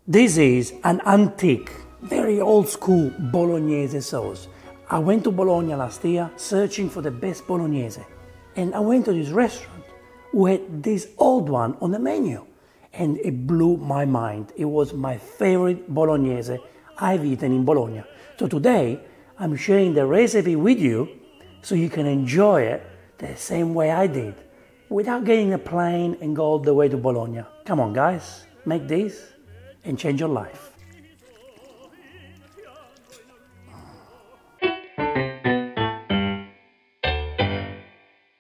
This is an antique, very old school Bolognese sauce. I went to Bologna last year searching for the best Bolognese, and I went to this restaurant who had this old one on the menu, and it blew my mind. It was my favorite Bolognese I've eaten in Bologna. So today I'm sharing the recipe with you so you can enjoy it the same way I did, without getting a plane and go all the way to Bologna. Come on guys, make this and change your life.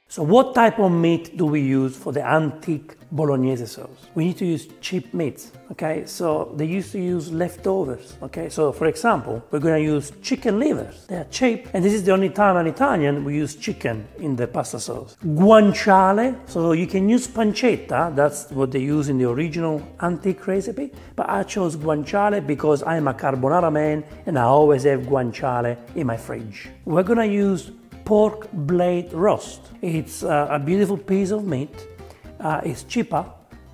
So what type of meat do we use for the antique Bolognese sauce? We need to use cheap meats, okay? So they used to use leftovers, okay? So for example, we're gonna use chicken livers. They are cheap, and this is the only time an Italian we use chicken in the pasta sauce. Guanciale, so you can use pancetta, that's what they use in the original antique recipe, but I chose guanciale because I'm a carbonara man and I always have guanciale in my fridge. We're gonna use pork blade roast. It's a beautiful piece of meat. It's cheaper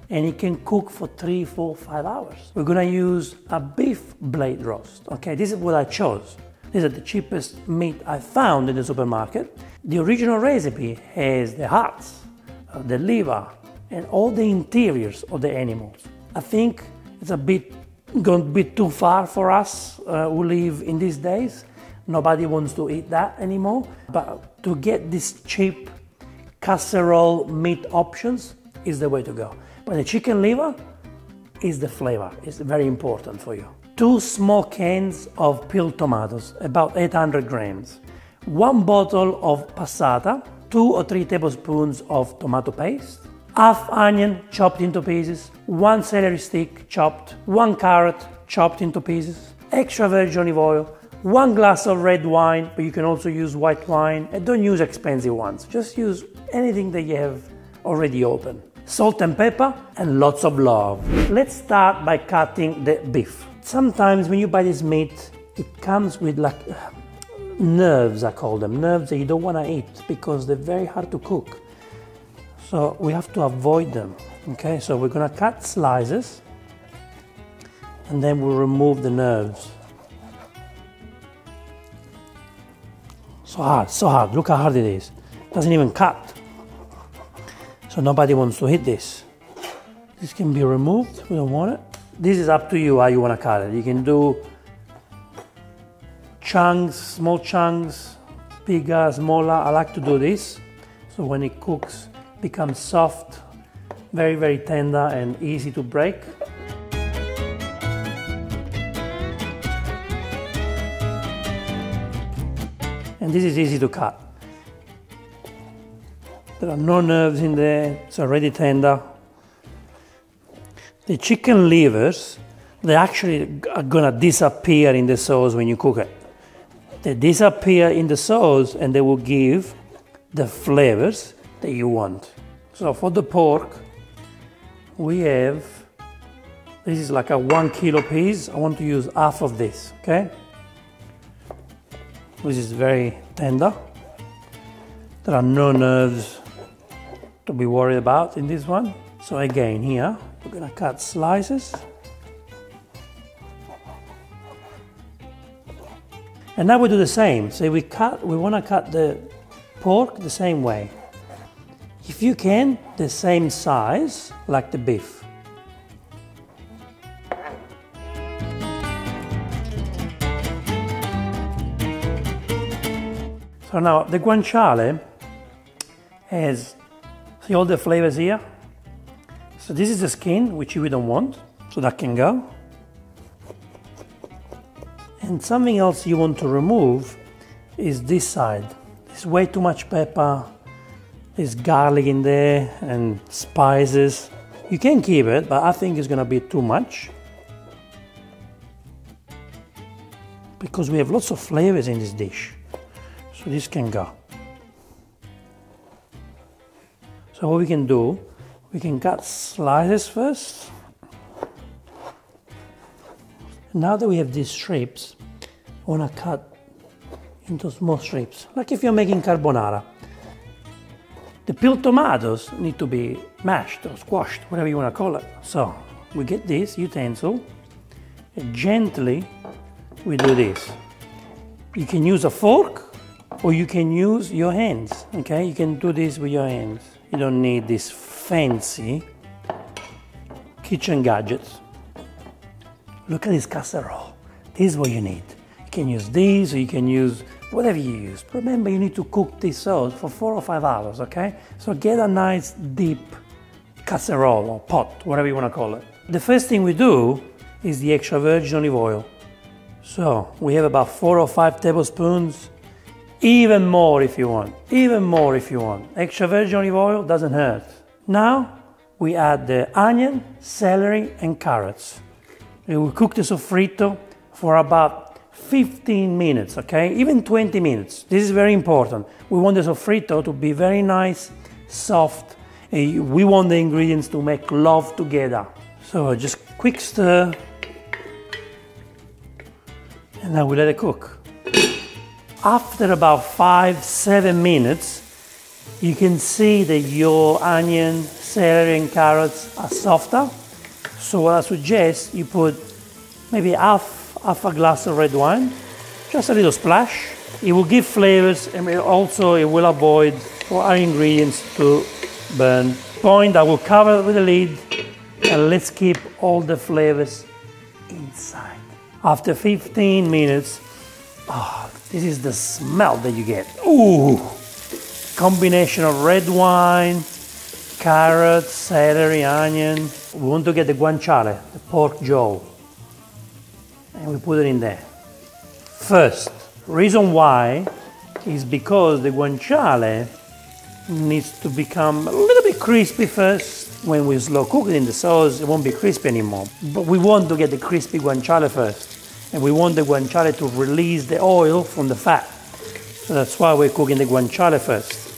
and it can cook for 3, 4, 5 hours. We're gonna use a beef blade roast. Okay, this is what I chose. This is the cheapest meat I found in the supermarket. The original recipe has the hearts, the liver, and all the interiors of the animals. I think it's going to be too far for us who live in these days. Nobody wants to eat that anymore. But to get these cheap casserole meat options is the way to go. But the chicken liver is the flavor. It's very important for you. 2 small cans of peeled tomatoes, about 800 grams. 1 bottle of passata, 2 or 3 tablespoons of tomato paste, half onion chopped into pieces, 1 celery stick chopped, 1 carrot chopped into pieces, extra virgin olive oil, 1 glass of red wine, but you can also use white wine, and don't use expensive ones. Just use anything that you have already open. Salt and pepper, and lots of love. Let's start by cutting the beef. Sometimes when you buy this meat, it comes with like nerves, I call them, nerves that you don't want to eat because they're very hard to cook. So we have to avoid them, okay? So we're gonna cut slices, and then we'll remove the nerves. So hard, look how hard it is. Doesn't even cut. So nobody wants to eat this. This can be removed, we don't want it. This is up to you how you want to cut it. You can do chunks, small chunks, bigger, smaller. I like to do this. So when it cooks, it becomes soft, very, very tender and easy to break. And this is easy to cut. There are no nerves in there, it's already tender. The chicken livers, they actually are gonna disappear in the sauce when you cook it. They disappear in the sauce and they will give the flavors that you want. So for the pork, we have, this is like a 1 kilo piece. I want to use half of this, okay? This is very tender. There are no nerves to be worried about in this one. So again, here, we're gonna cut slices. And now we do the same. So we wanna cut the pork the same way. If you can, the same size like the beef. So now the guanciale has, see all the flavors here? So this is the skin, which we don't want, so that can go. And something else you want to remove is this side. There's way too much pepper, there's garlic in there and spices. You can keep it, but I think it's gonna be too much. Because we have lots of flavors in this dish. So this can go. So what we can do, we can cut slices first. Now that we have these strips, I want to cut into small strips, like if you're making carbonara. The peeled tomatoes need to be mashed or squashed, whatever you want to call it. So we get this utensil, And gently we do this. You can use a fork or you can use your hands, okay? You can do this with your hands. You don't need this fancy kitchen gadgets. Look at this casserole. This is what you need. You can use these or you can use whatever you use. Remember, you need to cook this sauce for 4 or 5 hours, okay? So get a nice deep casserole or pot, whatever you want to call it. The first thing we do is the extra virgin olive oil. So we have about 4 or 5 tablespoons, even more if you want, even more if you want. Extra virgin olive oil doesn't hurt. Now we add the onion, celery and carrots. We will cook the soffritto for about 15 minutes, okay? Even 20 minutes. This is very important. We want the soffritto to be very nice, soft. We want the ingredients to make love together. So just quick stir. And now we let it cook. After about 5-7 minutes, you can see that your onion, celery and carrots are softer. So what I suggest, you put maybe half a glass of red wine, just a little splash. It will give flavors and also it will avoid for our ingredients to burn. Point, I will cover it with a lid and let's keep all the flavors inside. After 15 minutes, this is the smell that you get. Ooh! Combination of red wine, carrots, celery, onion. We want to get the guanciale, the pork jaw. And we put it in there. First, reason why is because the guanciale needs to become a little bit crispy first. When we slow cook it in the sauce, it won't be crispy anymore. But we want to get the crispy guanciale first. And we want the guanciale to release the oil from the fat. So that's why we're cooking the guanciale first.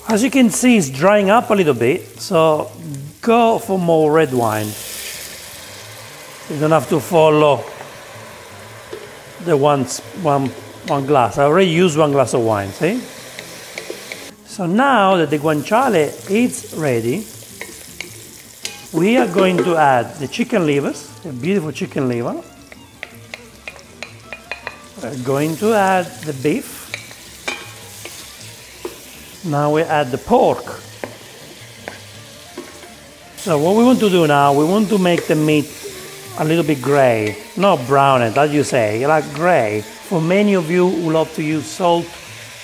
As you can see, it's drying up a little bit, so go for more red wine. You don't have to follow the one glass. I already used 1 glass of wine, see? So now that the guanciale is ready, we are going to add the chicken livers, the beautiful chicken liver. We're going to add the beef. Now we add the pork. So what we want to do now, we want to make the meat a little bit gray, not brown, as you say, like gray. For many of you who love to use salt,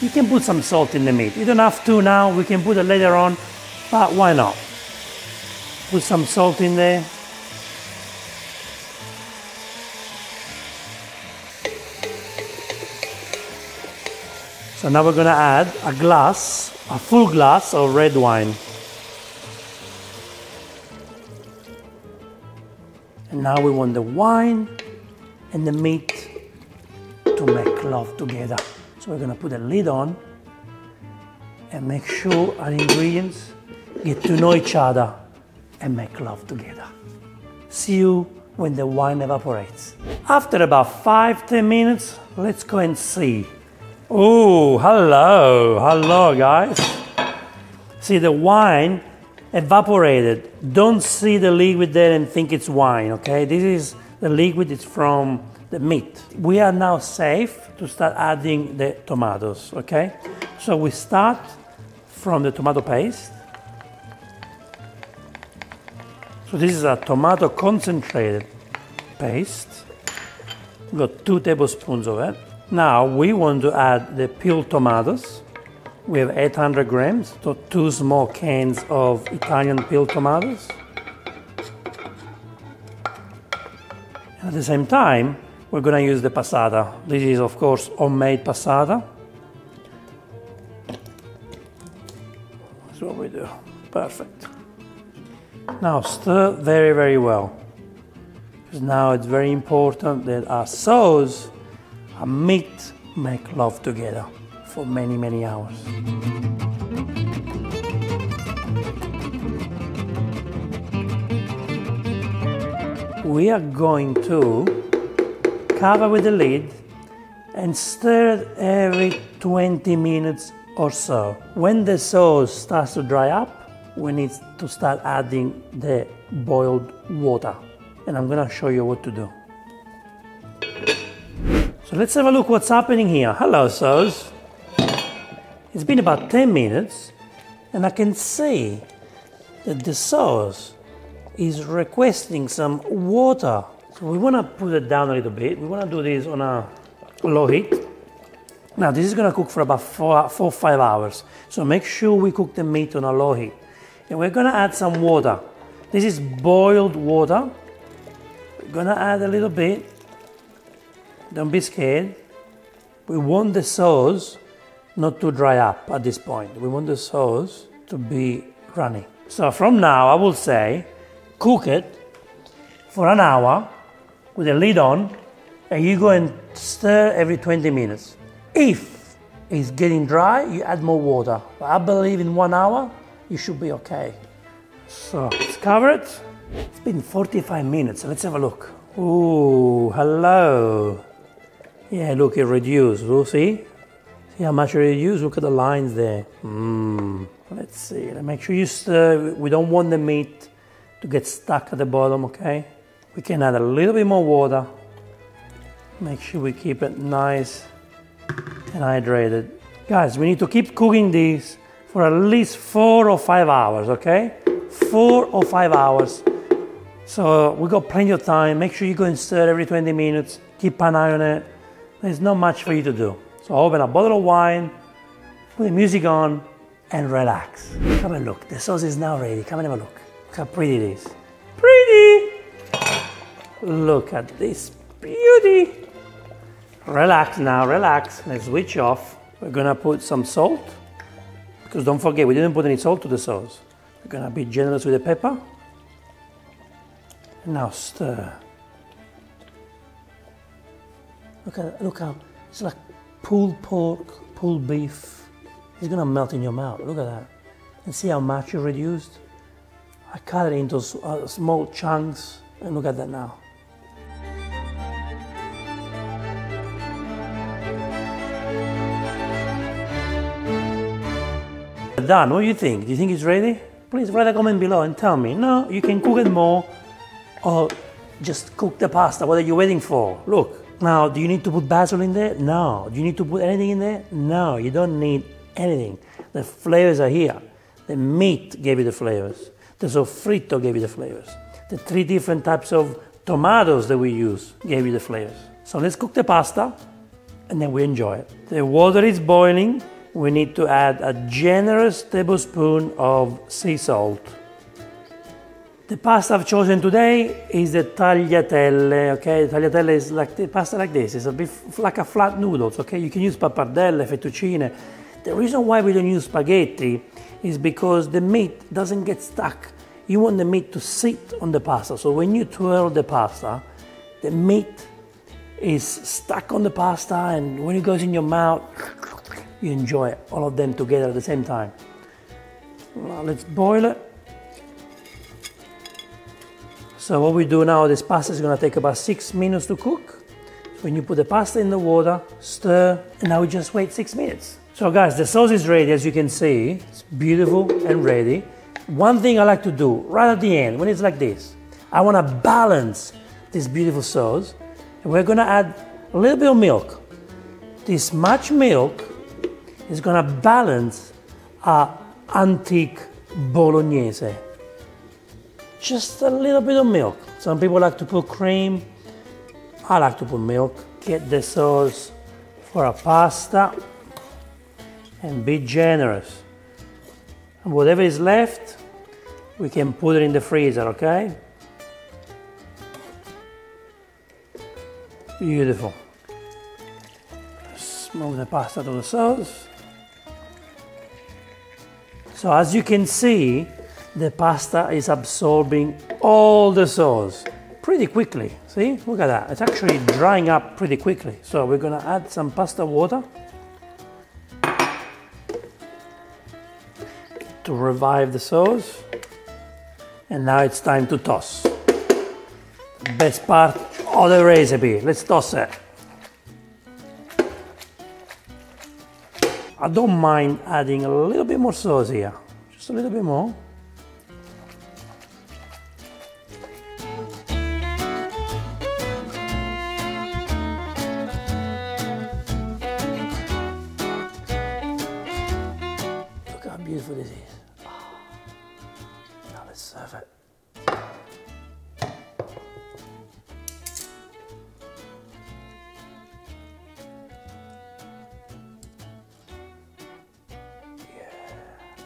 you can put some salt in the meat. You don't have to now, we can put it later on, but why not? Put some salt in there. So now we're going to add a full glass of red wine. And now we want the wine and the meat to make love together. So we're going to put a lid on and make sure our ingredients get to know each other and make love together. See you when the wine evaporates. After about 5-10 minutes, let's go and see. Oh, hello guys. See, the wine evaporated. Don't see the liquid there and think it's wine, okay? This is the liquid, it's from the meat. We are now safe to start adding the tomatoes, okay? So we start from the tomato paste. So this is a tomato concentrated paste. We've got 2 tablespoons of it. Now we want to add the peeled tomatoes. We have 800 grams, so 2 small cans of Italian peeled tomatoes. And at the same time, we're going to use the passata. This is, of course, homemade passata. That's what we do. Perfect. Now stir very, very well. Because now it's very important that our sauce, our meat, make love together for many, many hours. We are going to cover with the lid and stir it every 20 minutes or so. When the sauce starts to dry up, we need to start adding the boiled water. And I'm gonna show you what to do. So let's have a look what's happening here. Hello, sauce. It's been about 10 minutes and I can see that the sauce is requesting some water. So we want to put it down a little bit. We want to do this on a low heat. Now this is going to cook for about 4 or 5 hours. So make sure we cook the meat on a low heat. And we're going to add some water. This is boiled water. We're going to add a little bit. Don't be scared. We want the sauce not to dry up at this point. We want the sauce to be runny. So from now, I will say, cook it for an hour with the lid on, and you go and stir every 20 minutes. If it's getting dry, you add more water. But I believe in 1 hour, you should be okay. So let's cover it. It's been 45 minutes, so let's have a look. Ooh, hello. Yeah, look, it reduced. We'll see. See how much it reduced? Look at the lines there. Let's see. Make sure you stir. We don't want the meat to get stuck at the bottom, okay? We can add a little bit more water. Make sure we keep it nice and hydrated. Guys, we need to keep cooking this for at least 4 or 5 hours, okay? 4 or 5 hours. So we got plenty of time. Make sure you go and stir every 20 minutes. Keep an eye on it. There's not much for you to do. So open a bottle of wine, put the music on, and relax. Come and look, the sauce is now ready. Come and have a look. Look how pretty it is. Pretty! Look at this beauty. Relax now, relax. Let's switch off. We're gonna put some salt, because don't forget, we didn't put any salt to the sauce. We're gonna be generous with the pepper. And now stir. Look how, it's like pulled pork, pulled beef. It's gonna melt in your mouth, look at that. And see how much you reduced? I cut it into small chunks, and look at that now. Done, what do you think? Do you think it's ready? Please write a comment below and tell me. No, you can cook it more, or just cook the pasta. What are you waiting for? Look. Now, do you need to put basil in there? No. Do you need to put anything in there? No, you don't need anything. The flavors are here. The meat gave you the flavors. The sofrito gave you the flavors. The 3 different types of tomatoes that we use gave you the flavors. So let's cook the pasta and then we enjoy it. The water is boiling. We need to add a generous tablespoon of sea salt. The pasta I've chosen today is the tagliatelle, okay? The tagliatelle is like the pasta like this. It's a bit like a flat noodles, okay? You can use pappardelle, fettuccine. The reason why we don't use spaghetti is because the meat doesn't get stuck. You want the meat to sit on the pasta. So when you twirl the pasta, the meat is stuck on the pasta, and when it goes in your mouth, you enjoy all of them together at the same time. Now let's boil it. So what we do now, this pasta is going to take about 6 minutes to cook. So when you put the pasta in the water, stir, and now we just wait 6 minutes. So guys, the sauce is ready, as you can see. It's beautiful and ready. One thing I like to do right at the end, when it's like this, I want to balance this beautiful sauce. And we're going to add a little bit of milk. This much milk is going to balance our antique Bolognese. Just a little bit of milk. Some people like to put cream. I like to put milk. Get the sauce for a pasta and be generous. And whatever is left, we can put it in the freezer, okay? Beautiful. Just move the pasta to the sauce. So as you can see, the pasta is absorbing all the sauce pretty quickly. See, look at that. It's actually drying up pretty quickly. So we're gonna add some pasta water to revive the sauce. And now it's time to toss. Best part of the recipe. Let's toss it. I don't mind adding a little bit more sauce here. Just a little bit more.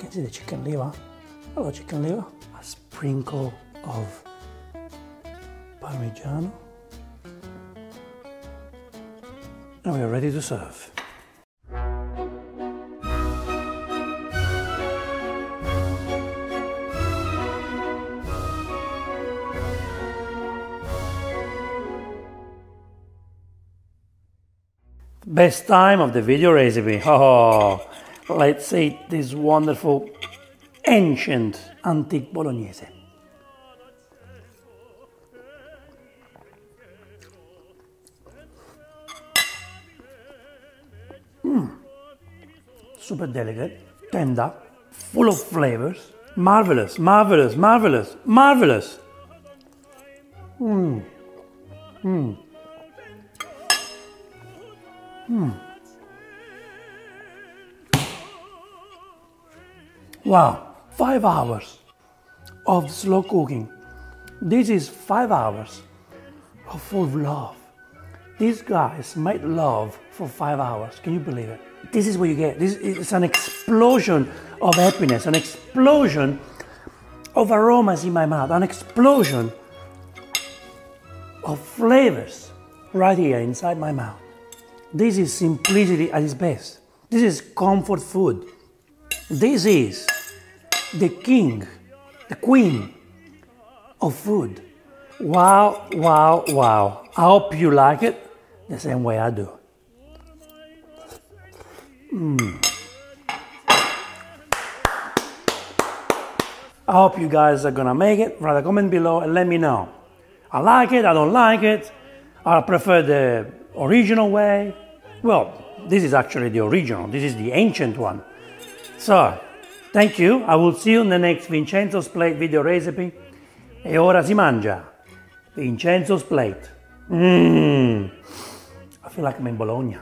can see the chicken liver. Hello, chicken liver. A sprinkle of Parmigiano. And we are ready to serve. Best time of the video recipe. Oh, let's eat this wonderful ancient antique Bolognese. Super delicate, tender, full of flavors. Marvelous, marvelous, marvelous, marvelous. Wow, 5 hours of slow cooking. This is 5 hours of full of love. These guys made love for 5 hours. Can you believe it? This is what you get. This is an explosion of happiness, an explosion of aromas in my mouth, an explosion of flavors right here inside my mouth. This is simplicity at its best. This is comfort food. This is the king, the queen of food. Wow, wow, wow. I hope you like it the same way I do. I hope you guys are gonna make it. Write a comment below and let me know. I like it, I don't like it. I prefer the original way. Well, this is actually the original. This is the ancient one. So, thank you. I will see you in the next Vincenzo's Plate video recipe. E ora si mangia. Vincenzo's Plate. I feel like I'm in Bologna.